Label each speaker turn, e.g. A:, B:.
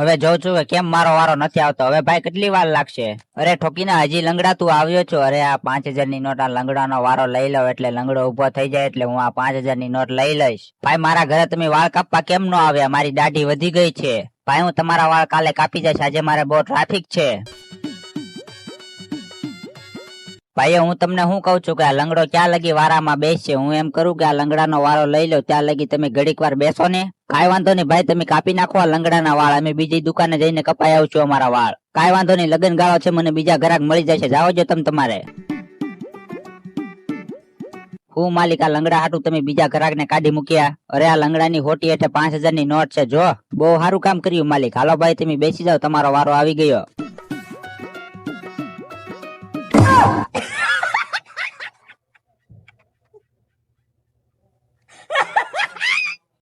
A: હવે જોઉં છું કે કેમ મારો વારો નથી આવતો. હવે ભાઈ કેટલી વાર લાગશે? અરે ઠોકીને હજી લંગડા તું આવ્યો છો? અરે આ 5000 ની નોટ, આ લંગડાનો વારો લઈ લઉં એટલે લંગડો ઉભો થઈ જાય એટલે હું આ 5000 ની નોટ લઈ લઈશ. ભાઈ મારા ઘરે તમે વાળ કાપવા કેમ ન આવ્યા? મારી દાઢી વધી ગઈ છે. ભાઈ હું તમારા વાળ કાલે કાપી જઈશ, આજે મારે બહુ ટ્રાફિક છે. ભાઈ હું તમને શું કહું છું કે આ લંગડો ક્યાં લગી વારામાં બેસશે? હું એમ કરું કે આ લંગડાનો વારો લઈ લો, ત્યાં લગી તમે ઘડીક વાર બેસો ને. કાંઈ વાંધો નહીં ભાઈ, તમે કાપી નાખો આ લંગડાના વાળ, અમે બીજી દુકાને જઈને કપાઈ આવશું અમારા વાળ. કાંઈ વાંધો નહીં, લગન ગાળો છે, મને બીજા ગ્રાહક મળી જશે, જાઓ જો તમે તમારે. હું માલિક, આ લંગડા હાટું તમે બીજા ગ્રાહક ને કાઢી મૂક્યા? અરે આ લંગડાની હોટી હેઠે 5000 ની નોટ છે, જો બહુ સારું કામ કર્યું માલિક. હાલો ભાઈ તમે બેસી જાઓ, તમારો વારો આવી ગયો.